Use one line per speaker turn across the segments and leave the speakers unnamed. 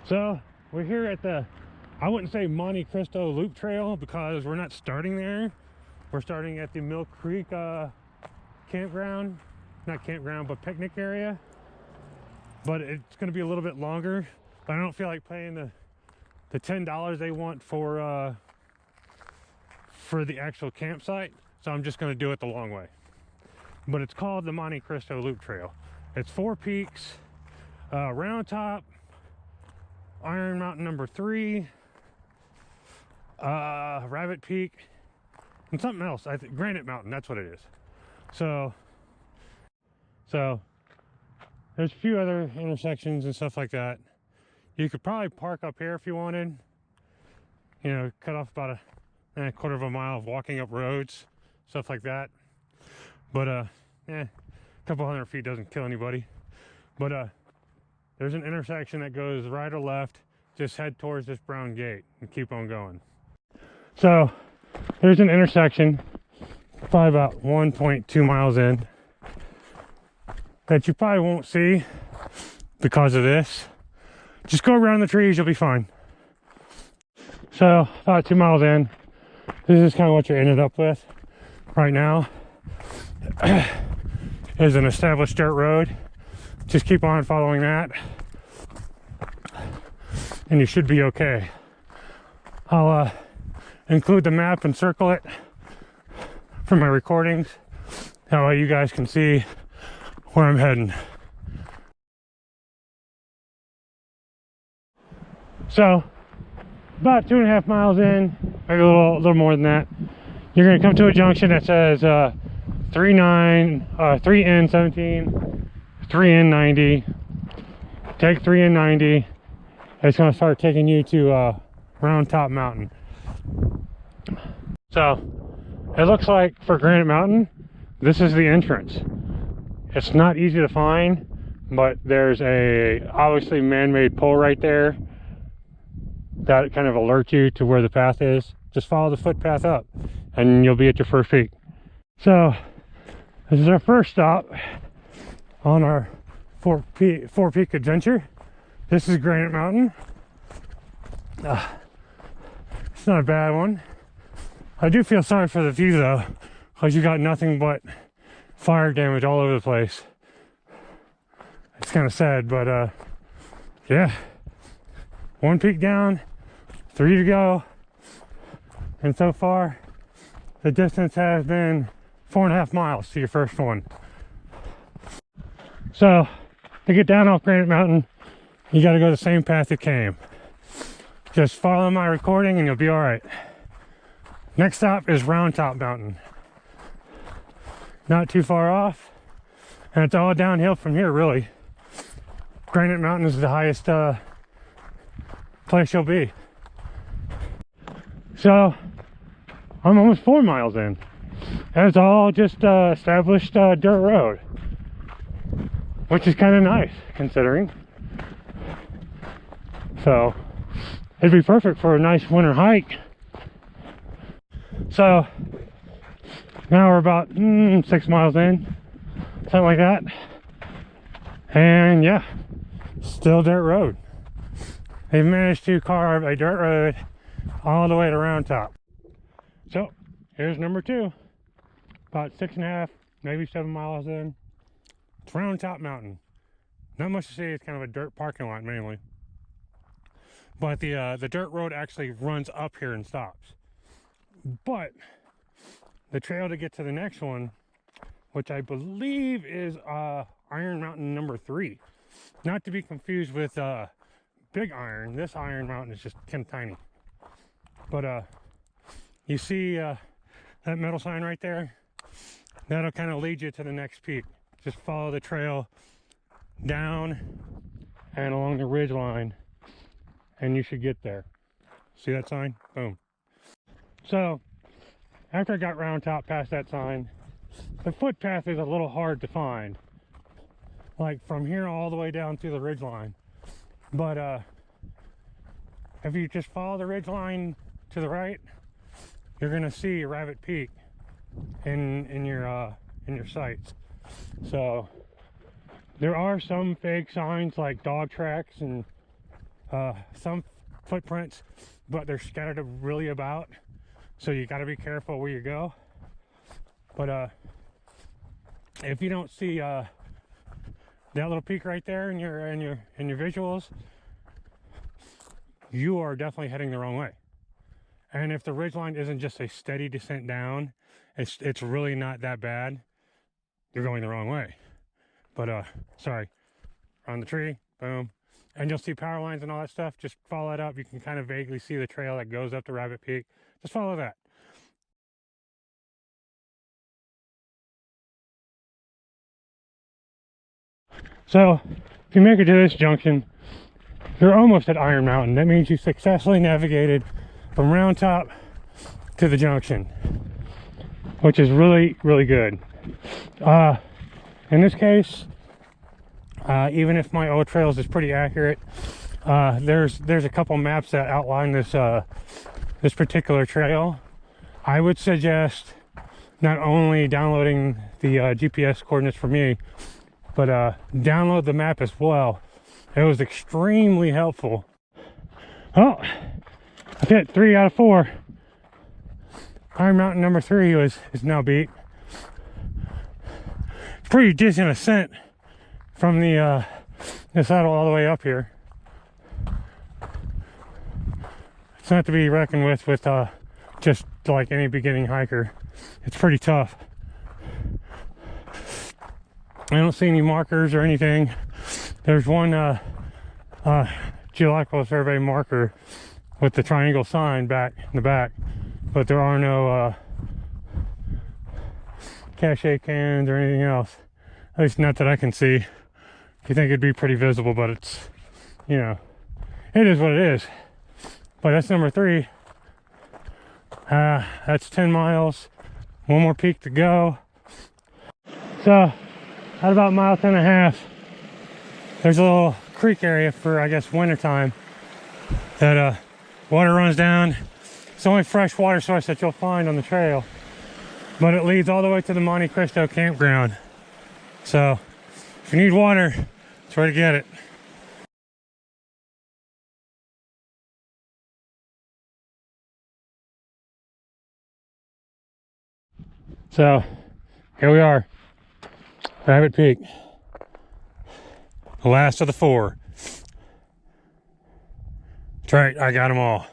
So we're here at the, I wouldn't say Monte Cristo Loop Trail because we're not starting there. We're starting at the Mill Creek campground, not campground, but picnic area. But it's going to be a little bit longer. But I don't feel like paying the $10 they want for the actual campsite. So I'm just going to do it the long way. But it's called the Monte Cristo Loop Trail. It's 4 peaks, Round Top, Iron Mountain number 3, Rabbit Peak, and something else. I think Granite Mountain, that's what it is. So there's a few other intersections and stuff like that. You could probably park up here if you wanted. You know, cut off about a quarter of a mile of walking up roads, stuff like that. But a couple hundred feet doesn't kill anybody. But there's an intersection that goes right or left. Just head towards this brown gate and keep on going. So there's an intersection, probably about 1.2 miles in, that you probably won't see because of this. Just go around the trees, you'll be fine. So about 2 miles in, this is kind of what you're ended up with right now. Is an established dirt road. Just keep on following that and you should be okay. I'll include the map and circle it for my recordings. That way you guys can see where I'm heading. So about 2.5 miles in, maybe a little more than that, you're going to come to a junction that says 3N17, 3N90. Take 3N90. It's going to start taking you to Round Top Mountain. So it looks like for Granite Mountain, this is the entrance. It's not easy to find, but there's a obviously man-made pole right there that kind of alerts you to where the path is. Just follow the footpath up and you'll be at your first peak. So this is our first stop on our four peak adventure. This is Granite Mountain. It's not a bad one. I do feel sorry for the view though, because you got nothing but fire damage all over the place. It's kind of sad, but yeah. 1 peak down, 3 to go. And so far, the distance has been 4.5 miles to your first one. So to get down off Granite Mountain, you got to go the same path you came. Just follow my recording and you'll be all right. Next stop is Round Top Mountain. Not too far off, and it's all downhill from here, really. Granite Mountain is the highest place you'll be. So I'm almost 4 miles in. And it's all just established dirt road, which is kind of nice considering. So it'd be perfect for a nice winter hike. So now we're about 6 miles in, something like that. And yeah, still dirt road. They've managed to carve a dirt road all the way to Round Top. So here's number 2, about 6.5, maybe 7 miles in. It's Round Top Mountain. Not much to see. It's kind of a dirt parking lot mainly. But the dirt road actually runs up here and stops. But the trail to get to the next one, which I believe is Iron Mountain number 3. Not to be confused with Big Iron. This Iron Mountain is just kind of tiny. But you see that metal sign right there? That'll kind of lead you to the next peak. Just follow the trail down and along the ridge line and you should get there. See that sign? Boom. So after I got Round Top past that sign, the footpath is a little hard to find, like from here all the way down to the ridge line. But if you just follow the ridge line to the right, you're gonna see Rabbit Peak in your sights. So there are some fake signs like dog tracks and some footprints, but they're scattered really about, so you got to be careful where you go. But if you don't see that little peak right there in your visuals, you are definitely heading the wrong way. And if the ridgeline isn't just a steady descent down, it's really not that bad. You're going the wrong way. But sorry, on the tree, boom. And you'll see power lines and all that stuff. Just follow it up. You can kind of vaguely see the trail that goes up to Rabbit Peak. Just follow that. So if you make it to this junction, you're almost at Iron Mountain. That means you successfully navigated from Round Top to the junction, which is really, really good. In this case, even if my old trails is pretty accurate, there's a couple maps that outline this this particular trail. I would suggest not only downloading the GPS coordinates for me, but download the map as well. It was extremely helpful. Oh, I've hit 3 out of 4. Iron Mountain number 3 is now beat. Pretty decent ascent from the saddle all the way up here. It's not to be reckoned with just like any beginning hiker. It's pretty tough. I don't see any markers or anything. There's one geological survey marker with the triangle sign back in the back, but there are no cachet cans or anything else. At least not that I can see. You think it'd be pretty visible, but it's, you know, it is what it is. But that's number 3. That's 10 miles. One more peak to go. So at about mile 10.5, there's a little creek area for, I guess, wintertime that water runs down. It's the only fresh water source that you'll find on the trail, but it leads all the way to the Monte Cristo campground. So if you need water, it's where to get it. So here we are, Rabbit Peak, the last of the 4. That's right, I got them all.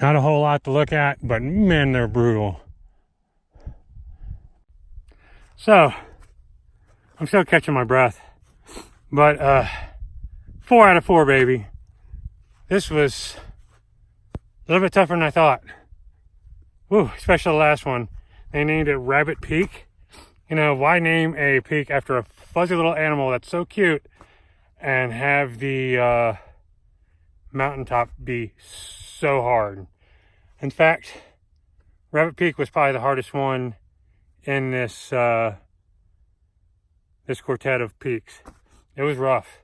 Not a whole lot to look at, but man, they're brutal. So I'm still catching my breath, but 4 out of 4, baby. This was a little bit tougher than I thought. Woo, especially the last one. They named it Rabbit Peak. You know, why name a peak after a fuzzy little animal that's so cute and have the mountaintop be so hard? In fact, Rabbit Peak was probably the hardest one in this this quartet of peaks. It was rough.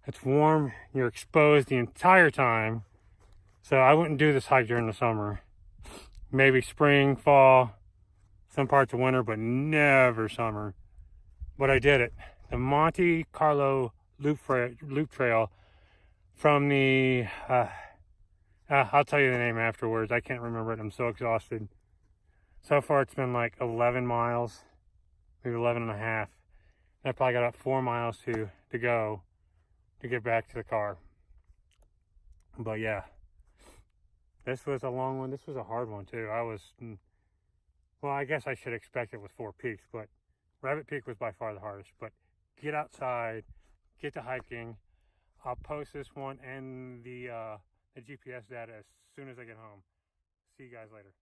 It's warm, you're exposed the entire time. So I wouldn't do this hike during the summer. Maybe spring, fall, some parts of winter, but never summer. But I did it. The Monte Cristo Loop Trail from the, I'll tell you the name afterwards. I can't remember it. I'm so exhausted. So far it's been like 11 miles, maybe 11 and a half. I probably got about 4 miles to go to get back to the car. But yeah, this was a long one. This was a hard one too. Well, I guess I should expect it with 4 peaks, but Rabbit Peak was by far the hardest. But get outside, get to hiking. I'll post this one and the GPS data as soon as I get home. See you guys later.